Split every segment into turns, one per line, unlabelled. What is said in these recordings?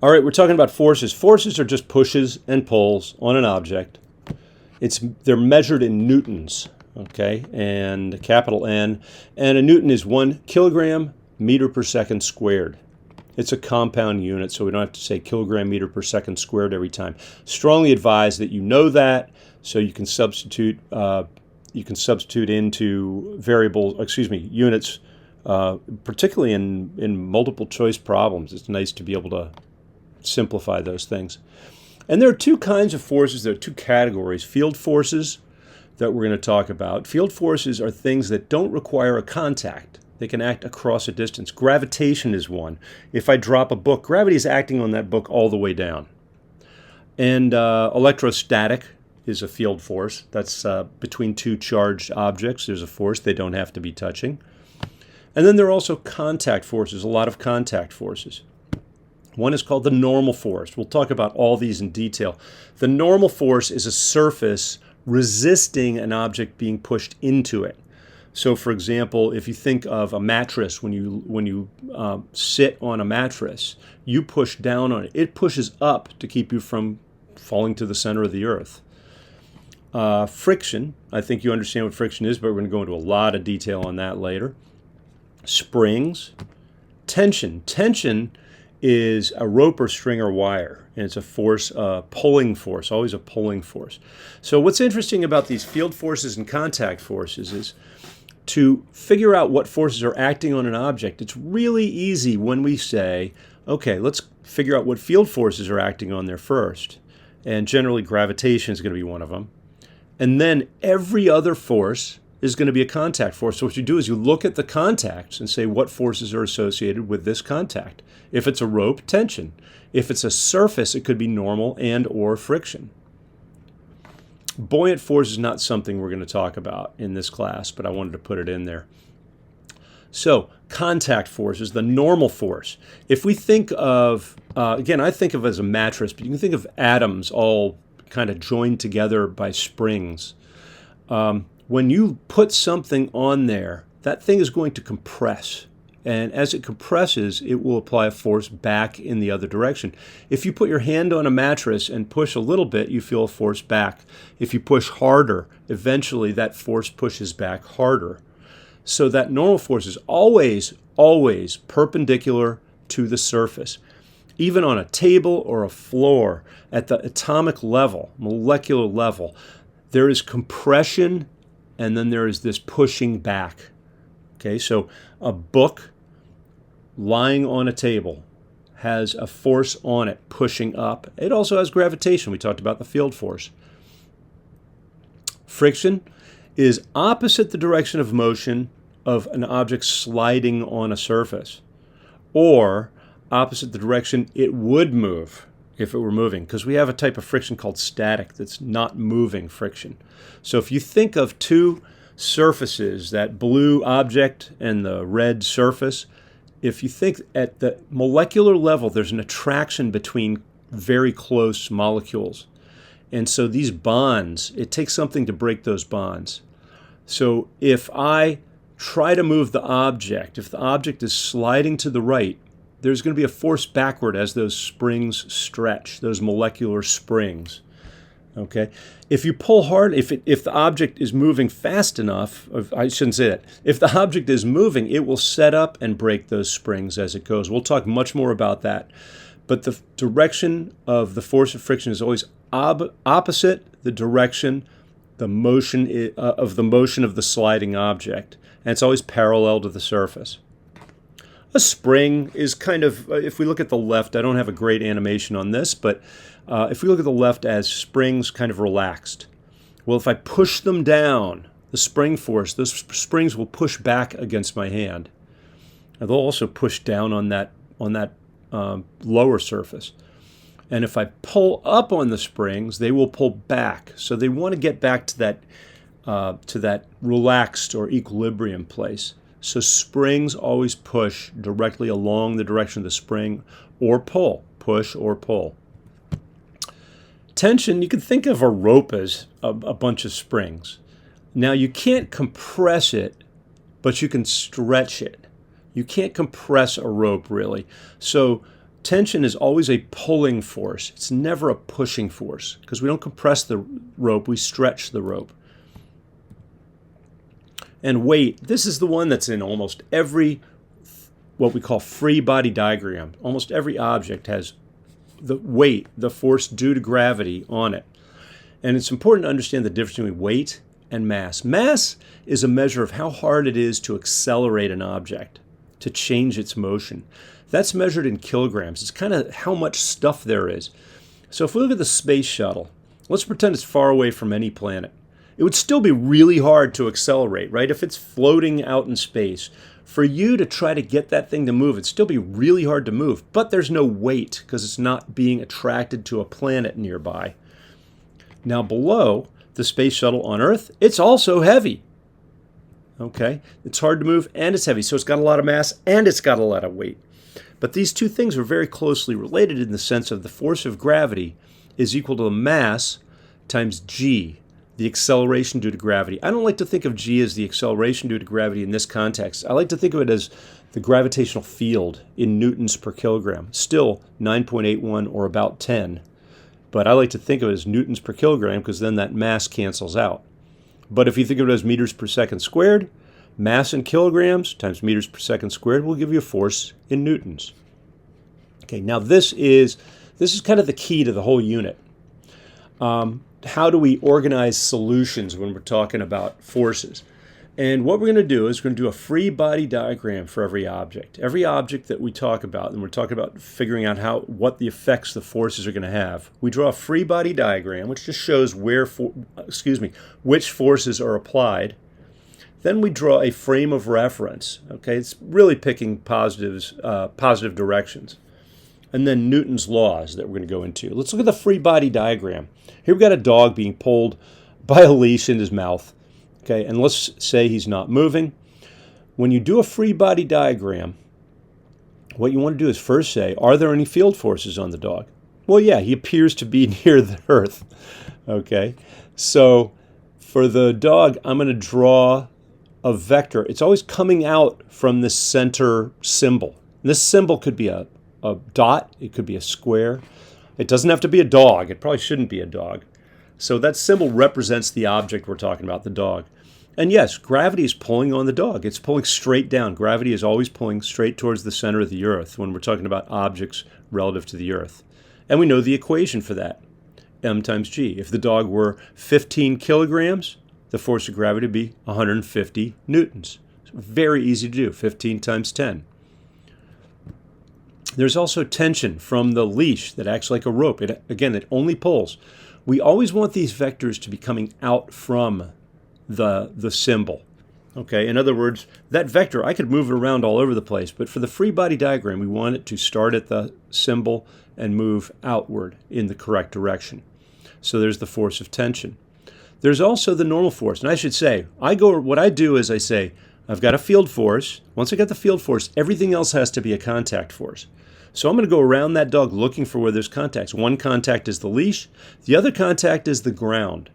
All right, we're talking about forces. Forces are just pushes and pulls on an object. They're measured in newtons, okay, and capital N. And a newton is 1 kilogram meter per second squared. It's a compound unit, so we don't have to say kilogram meter per second squared every time. Strongly advise that you know that, so you can substitute. Into units, particularly in multiple choice problems. It's nice to be able to simplify those things. And there are two kinds of forces. There are two categories. Field forces that we're going to talk about. Field forces are things that don't require a contact. They can act across a distance. Gravitation is one. If I drop a book, gravity is acting on that book all the way down. And electrostatic is a field force. That's between two charged objects. There's a force. They don't have to be touching. And then there are also contact forces, a lot of contact forces. One is called the normal force. We'll talk about all these in detail. The normal force is a surface resisting an object being pushed into it. So, for example, if you think of a mattress, when you sit on a mattress, you push down on it. It pushes up to keep you from falling to the center of the earth. Friction, I think you understand what friction is, but we're going to go into a lot of detail on that later. Springs. Tension. Tension is a rope or string or wire, and it's a force, pulling force, always a pulling force. So what's interesting about these field forces and contact forces is to figure out what forces are acting on an object. It's really easy when we say, okay, let's figure out what field forces are acting on there first. And generally gravitation is going to be one of them. And then every other force is going to be a contact force. So what you do is you look at the contacts and say what forces are associated with this contact. If it's a rope, tension. If it's a surface, it could be normal and or friction. Buoyant force is not something we're going to talk about in this class, but I wanted to put it in there. So contact force is the normal force. If we think of, again, I think of it as a mattress, but you can think of atoms all kind of joined together by springs. When you put something on there, that thing is going to compress. And as it compresses, it will apply a force back in the other direction. If you put your hand on a mattress and push a little bit, you feel a force back. If you push harder, eventually that force pushes back harder. So that normal force is always, always perpendicular to the surface. Even on a table or a floor, at the atomic level, molecular level, there is compression and then there is this pushing back. Okay, so a book lying on a table has a force on it pushing up. It also has gravitation. We talked about the field force. Friction is opposite the direction of motion of an object sliding on a surface, or opposite the direction it would move if it were moving, because we have a type of friction called static that's not moving friction. So if you think of two surfaces, that blue object and the red surface, if you think at the molecular level, there's an attraction between very close molecules. And so these bonds, it takes something to break those bonds. So if I try to move the object, if the object is sliding to the right, there's going to be a force backward as those springs stretch, those molecular springs. Okay, if you pull hard, if the object is moving fast enough, I shouldn't say that. If the object is moving, it will set up and break those springs as it goes. We'll talk much more about that. But the direction of the force of friction is always opposite the direction, the motion of the sliding object, and it's always parallel to the surface. A spring is kind of, if we look at the left, I don't have a great animation on this, but if we look at the left as springs kind of relaxed, well, if I push them down, the spring force, those springs will push back against my hand. And they'll also push down on that lower surface. And if I pull up on the springs, they will pull back. So they want to get back to that relaxed or equilibrium place. So springs always push directly along the direction of the spring, or pull, push or pull. Tension, you can think of a rope as a bunch of springs. Now you can't compress it, but you can stretch it. You can't compress a rope really. So tension is always a pulling force. It's never a pushing force because we don't compress the rope, we stretch the rope. And weight, this is the one that's in almost every, what we call free body diagram. Almost every object has the weight, the force due to gravity on it. And it's important to understand the difference between weight and mass. Mass is a measure of how hard it is to accelerate an object, to change its motion. That's measured in kilograms. It's kind of how much stuff there is. So if we look at the space shuttle, let's pretend it's far away from any planet. It would still be really hard to accelerate, right? If it's floating out in space, for you to try to get that thing to move, it'd still be really hard to move. But there's no weight because it's not being attracted to a planet nearby. Now below the space shuttle on Earth, it's also heavy. Okay? It's hard to move and it's heavy. So it's got a lot of mass and it's got a lot of weight. But these two things are very closely related in the sense of the force of gravity is equal to the mass times g, the acceleration due to gravity. I don't like to think of g as the acceleration due to gravity in this context. I like to think of it as the gravitational field in newtons per kilogram. Still 9.81 or about 10. But I like to think of it as newtons per kilogram because then that mass cancels out. But if you think of it as meters per second squared, mass in kilograms times meters per second squared will give you a force in newtons. Okay, now this is kind of the key to the whole unit. How do we organize solutions when we're talking about forces? And what we're going to do is we're going to do a free body diagram for every object. Every object that we talk about, and we're talking about figuring out what the effects the forces are going to have. We draw a free body diagram, which just shows which forces are applied. Then we draw a frame of reference. Okay, it's really picking positive directions. And then Newton's laws that we're going to go into. Let's look at the free body diagram. Here we've got a dog being pulled by a leash in his mouth. Okay, and let's say he's not moving. When you do a free body diagram, what you want to do is first say, are there any field forces on the dog? Well, yeah, he appears to be near the earth. Okay, so for the dog, I'm going to draw a vector. It's always coming out from the center symbol. This symbol could be a dot, it could be a square. It doesn't have to be a dog. It probably shouldn't be a dog. So that symbol represents the object we're talking about, the dog. And yes, gravity is pulling on the dog. It's pulling straight down. Gravity is always pulling straight towards the center of the earth when we're talking about objects relative to the earth. And we know the equation for that, m times g. If the dog were 15 kilograms, the force of gravity would be 150 newtons. It's very easy to do, 15 times 10. There's also tension from the leash that acts like a rope. It only pulls. We always want these vectors to be coming out from the symbol. Okay, in other words, that vector, I could move it around all over the place, but for the free body diagram, we want it to start at the symbol and move outward in the correct direction. So there's the force of tension. There's also the normal force. And I should say, what I do is I say, I've got a field force. Once I get the field force, everything else has to be a contact force. So I'm going to go around that dog looking for where there's contacts. One contact is the leash. The other contact is the ground.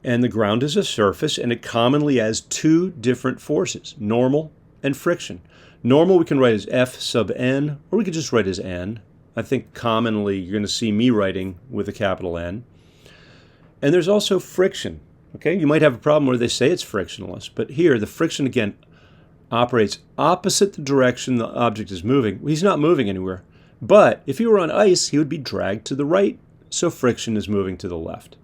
And the ground is a surface, and it commonly has two different forces, normal and friction. Normal we can write as F sub n, or we could just write as n. I think commonly you're going to see me writing with a capital N. And there's also friction. Okay, you might have a problem where they say it's frictionless, but here the friction again operates opposite the direction the object is moving. He's not moving anywhere. But if he were on ice, he would be dragged to the right, so friction is moving to the left.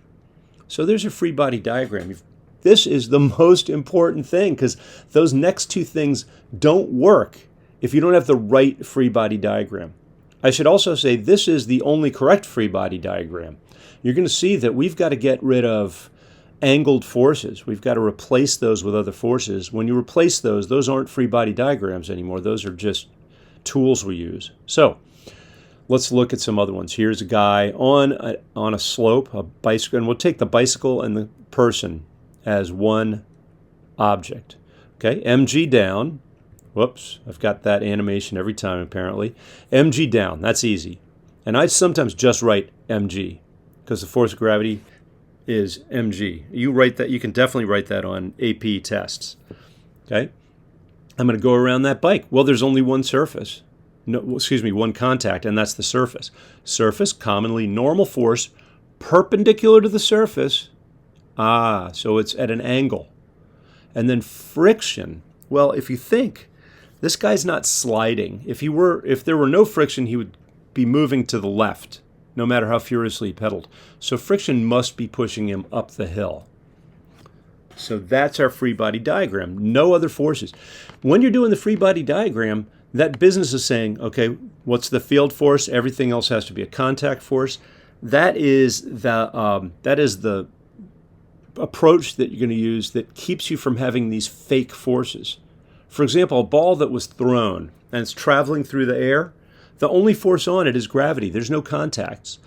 So there's your free body diagram. This is the most important thing because those next two things don't work if you don't have the right free body diagram. I should also say this is the only correct free body diagram. You're going to see that we've got to get rid of angled forces. We've got to replace those with other forces. When you replace those aren't free body diagrams anymore. Those are just tools we use. So let's look at some other ones. Here's a guy on a slope, a bicycle, and we'll take the bicycle and the person as one object. Okay, mg down. Whoops, I've got that animation every time apparently. mg down, that's easy. And I sometimes just write mg because the force of gravity is mg. You can definitely write that on AP tests. Okay, I'm going to go around that bike. Well, there's only one surface. No, excuse me, one contact, and that's the surface. Surface, commonly normal force, perpendicular to the surface. So it's at an angle. And then friction. Well, if you think, this guy's not sliding. If there were no friction, he would be moving to the left, no matter how furiously he pedaled. So friction must be pushing him up the hill. So that's our free body diagram. No other forces. When you're doing the free body diagram, that business is saying, okay, what's the field force? Everything else has to be a contact force. That is the approach that you're going to use that keeps you from having these fake forces. For example, a ball that was thrown and it's traveling through the air, the only force on it is gravity. There's no contacts.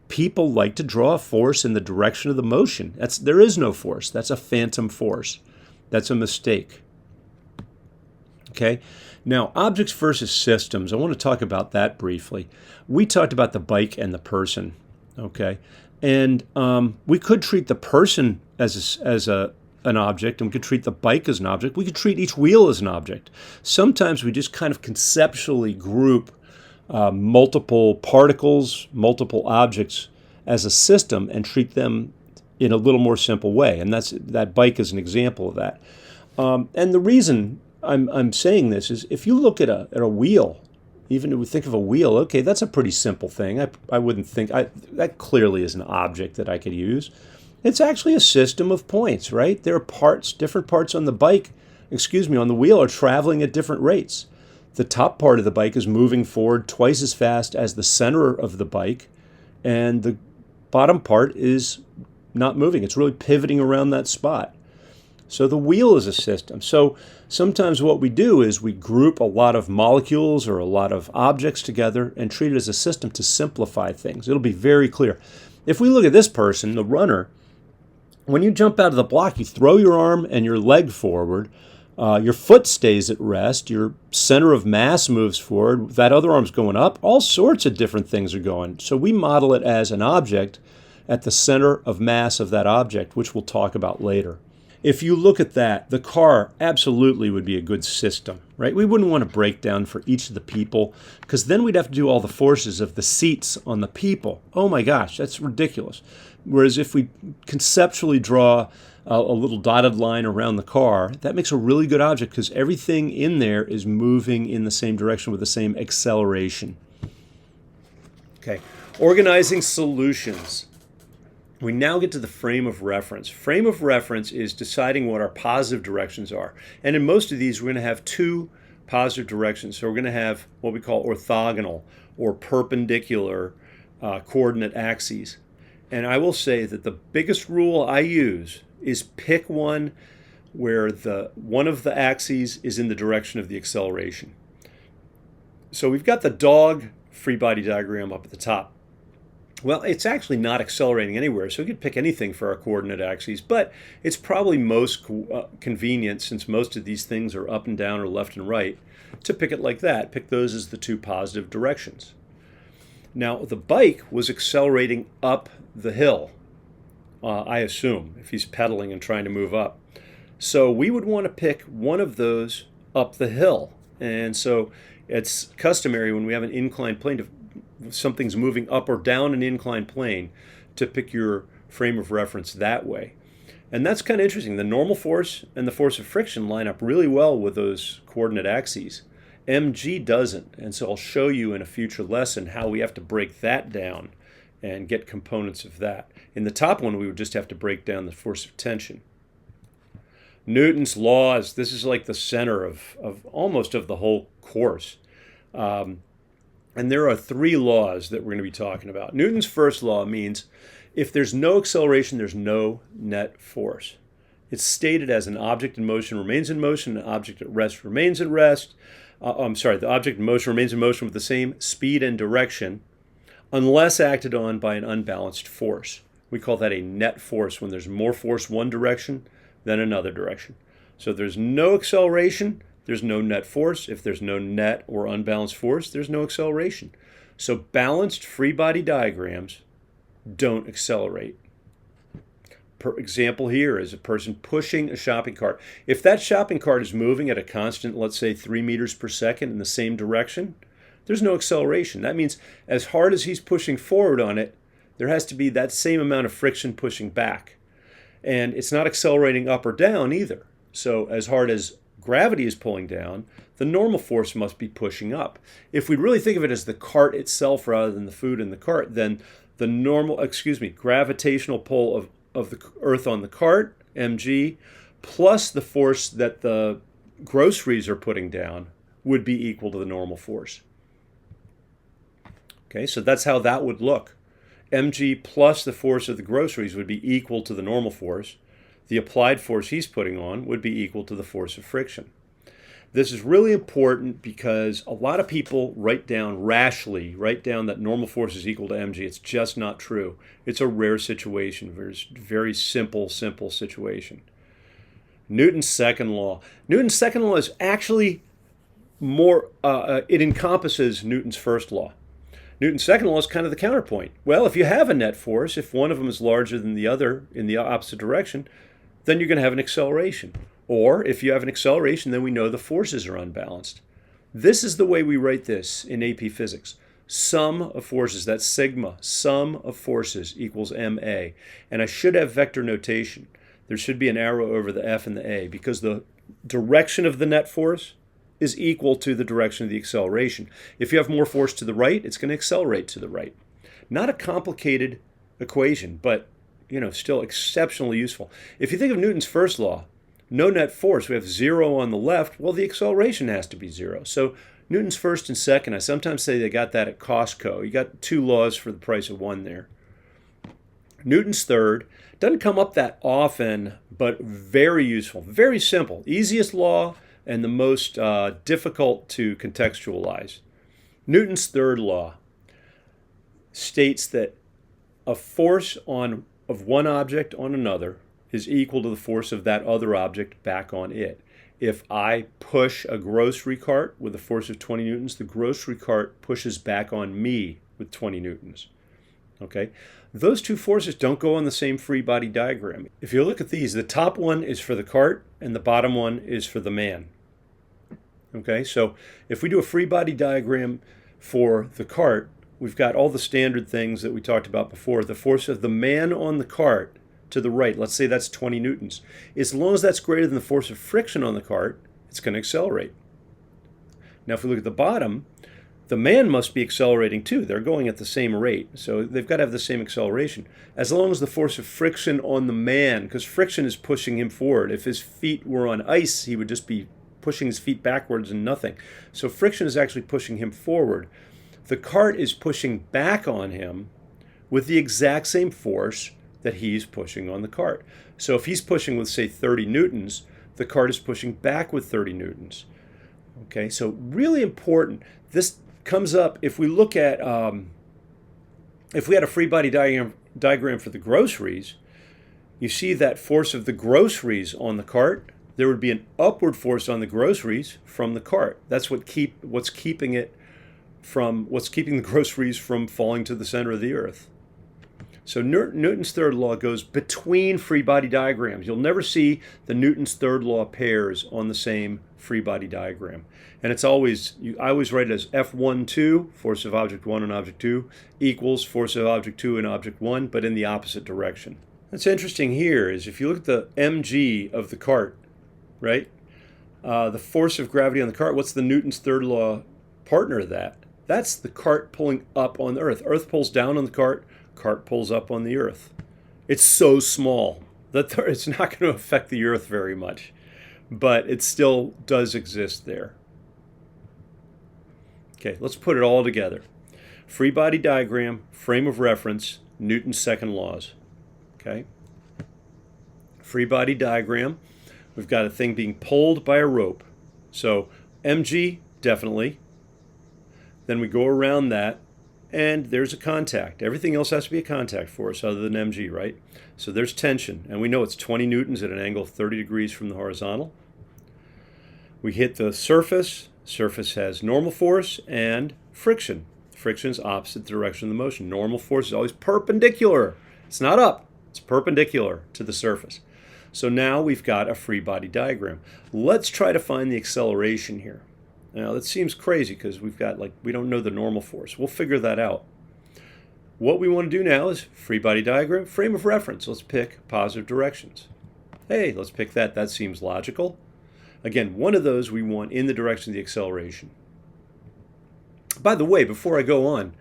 People like to draw a force in the direction of the motion. There is no force. That's a phantom force. That's a mistake. Okay? Now, objects versus systems. I want to talk about that briefly. We talked about the bike and the person. Okay? And we could treat the person as an object, and we could treat the bike as an object. We could treat each wheel as an object. Sometimes we just kind of conceptually group multiple particles, multiple objects as a system and treat them in a little more simple way. And that bike is an example of that. And the reason I'm saying this is if you look at a wheel, even if we think of a wheel, okay, that's a pretty simple thing. I wouldn't think, that clearly is an object that I could use. It's actually a system of points, right? There are parts, different parts on the bike, on the wheel are traveling at different rates. The top part of the bike is moving forward twice as fast as the center of the bike, and the bottom part is not moving. It's really pivoting around that spot. So the wheel is a system. So sometimes what we do is we group a lot of molecules or a lot of objects together and treat it as a system to simplify things. It'll be very clear. If we look at this person, the runner, when you jump out of the block, you throw your arm and your leg forward. Your foot stays at rest. Your center of mass moves forward. That other arm's going up. All sorts of different things are going. So we model it as an object at the center of mass of that object, which we'll talk about later. If you look at that, the car absolutely would be a good system, right? We wouldn't want to break down for each of the people because then we'd have to do all the forces of the seats on the people. Oh my gosh, that's ridiculous. Whereas if we conceptually draw a little dotted line around the car, that makes a really good object because everything in there is moving in the same direction with the same acceleration. Okay, organizing solutions. We now get to the frame of reference. Frame of reference is deciding what our positive directions are. And in most of these, we're going to have two positive directions. So we're going to have what we call orthogonal or perpendicular coordinate axes. And I will say that the biggest rule I use is pick one where one of the axes is in the direction of the acceleration. So we've got the dog free body diagram up at the top. Well, it's actually not accelerating anywhere, so we could pick anything for our coordinate axes, but it's probably most convenient, since most of these things are up and down or left and right, to pick it like that. Pick those as the two positive directions. Now, the bike was accelerating up the hill, I assume, if he's pedaling and trying to move up. So we would want to pick one of those up the hill. And so it's customary when we have an inclined plane, if something's moving up or down an inclined plane, to pick your frame of reference that way. And that's kind of interesting. The normal force and the force of friction line up really well with those coordinate axes. mg doesn't. And so I'll show you in a future lesson how we have to break that down and get components of that. In the top one, we would just have to break down the force of tension. Newton's laws, this is like the center of almost of the whole course. And there are three laws that we're going to be talking about. Newton's first law means if there's no acceleration, there's no net force. It's stated as an object in motion remains in motion, an object at rest remains at rest. The object in motion remains in motion with the same speed and direction unless acted on by an unbalanced force. We call that a net force when there's more force one direction than another direction. So if there's no acceleration, there's no net force. If there's no net or unbalanced force, there's no acceleration. So balanced free body diagrams don't accelerate. Per example here is a person pushing a shopping cart. If that shopping cart is moving at a constant, let's say 3 meters per second in the same direction, there's no acceleration. That means as hard as he's pushing forward on it, there has to be that same amount of friction pushing back. And it's not accelerating up or down either. So as hard as gravity is pulling down, the normal force must be pushing up. If we really think of it as the cart itself rather than the food in the cart, then the gravitational pull of the earth on the cart, mg, plus the force that the groceries are putting down would be equal to the normal force. Okay, so that's how that would look. mg plus the force of the groceries would be equal to the normal force. The applied force he's putting on would be equal to the force of friction. This is really important because a lot of people write down that normal force is equal to mg. It's just not true. It's a rare situation, very simple situation. Newton's second law. Newton's second law is actually more, it encompasses Newton's first law. Newton's second law is kind of the counterpoint. Well, if you have a net force, if one of them is larger than the other in the opposite direction, then you're going to have an acceleration. Or if you have an acceleration, then we know the forces are unbalanced. This is the way we write this in AP Physics. Sum of forces, that's sigma, sum of forces equals ma. And I should have vector notation. There should be an arrow over the F and the A because the direction of the net force is equal to the direction of the acceleration. If you have more force to the right, it's going to accelerate to the right. Not a complicated equation, but still exceptionally useful. If you think of Newton's first law, no net force, we have 0 on the left, well, the acceleration has to be 0. So Newton's first and second, I sometimes say they got that at Costco. You got 2 laws for the price of 1 there. Newton's third doesn't come up that often, but very useful, very simple. Easiest law and the most difficult to contextualize. Newton's third law states that a force of one object on another is equal to the force of that other object back on it. If I push a grocery cart with a force of 20 newtons, the grocery cart pushes back on me with 20 newtons. Okay? Those two forces don't go on the same free body diagram. If you look at these, the top one is for the cart and the bottom one is for the man. Okay? So if we do a free body diagram for the cart, we've got all the standard things that we talked about before. The force of the man on the cart to the right, let's say that's 20 newtons. As long as that's greater than the force of friction on the cart, it's going to accelerate. Now, if we look at the bottom, the man must be accelerating too. They're going at the same rate, so they've got to have the same acceleration. As long as the force of friction on the man, because friction is pushing him forward. If his feet were on ice, he would just be pushing his feet backwards and nothing. So friction is actually pushing him forward. The cart is pushing back on him with the exact same force that he's pushing on the cart. So if he's pushing with, say, 30 newtons, the cart is pushing back with 30 newtons. Okay, so really important. This comes up if we look at, if we had a free body diagram for the groceries, you see that force of the groceries on the cart, there would be an upward force on the groceries from the cart. That's what's keeping the groceries from falling to the center of the earth. So Newton's third law goes between free body diagrams. You'll never see the Newton's third law pairs on the same free body diagram. And it's always, I always write it as F12, force of object 1 and object 2, equals force of object 2 and object 1, but in the opposite direction. What's interesting here is if you look at the mg of the cart, right? The force of gravity on the cart, what's the Newton's third law partner of that? That's the cart pulling up on the earth. Earth pulls down on the cart pulls up on the earth. It's so small that it's not going to affect the earth very much, but it still does exist there. Okay, let's put it all together. Free body diagram, frame of reference, Newton's second laws. Okay? Free body diagram, we've got a thing being pulled by a rope. So mg, definitely. Then we go around that, and there's a contact. Everything else has to be a contact force other than mg, right? So there's tension, and we know it's 20 newtons at an angle of 30 degrees from the horizontal. We hit the surface. Surface has normal force and friction. Friction is opposite the direction of the motion. Normal force is always perpendicular. It's not up. It's perpendicular to the surface. So now we've got a free body diagram. Let's try to find the acceleration here. Now that seems crazy because we don't know the normal force. We'll figure that out. What we want to do now is free body diagram, frame of reference. Let's pick positive directions. Hey, let's pick that. That seems logical. Again, one of those we want in the direction of the acceleration. By the way, before I go on,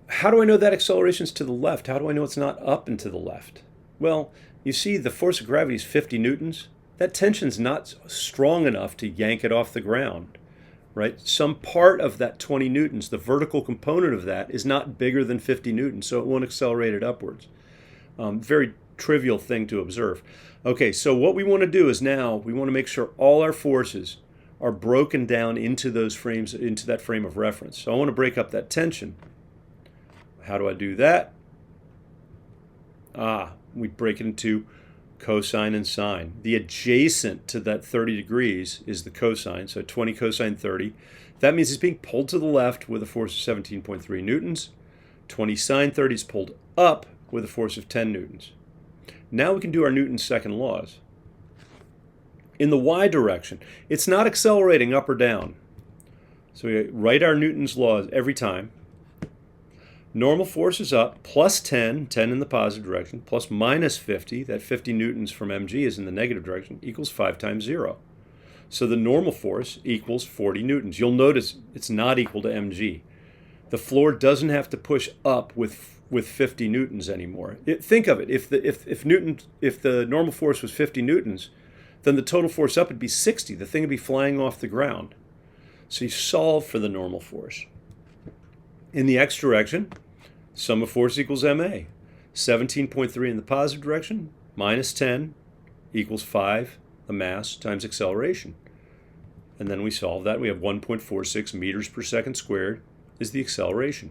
how do I know that acceleration is to the left? How do I know it's not up and to the left? Well, you see the force of gravity is 50 newtons. That tension's not strong enough to yank it off the ground, right? Some part of that 20 newtons, the vertical component of that, is not bigger than 50 newtons, so it won't accelerate it upwards. Very trivial thing to observe. Okay, so what we want to do is now we want to make sure all our forces are broken down into those frames, into that frame of reference. So I want to break up that tension. How do I do that? We break it into cosine and sine. The adjacent to that 30 degrees is the cosine, so 20 cosine 30. That means it's being pulled to the left with a force of 17.3 newtons. 20 sine 30 is pulled up with a force of 10 newtons. Now we can do our Newton's second laws. In the y direction, it's not accelerating up or down. So we write our Newton's laws every time. Normal force is up, plus 10 in the positive direction, plus minus 50, that 50 newtons from mg is in the negative direction, equals 5 times 0. So the normal force equals 40 newtons. You'll notice it's not equal to mg. The floor doesn't have to push up with 50 newtons anymore. Think of it, if the normal force was 50 newtons, then the total force up would be 60. The thing would be flying off the ground. So you solve for the normal force. In the x direction, sum of force equals ma. 17.3 in the positive direction, minus 10 equals 5, the mass, times acceleration. And then we solve that. We have 1.46 meters per second squared is the acceleration.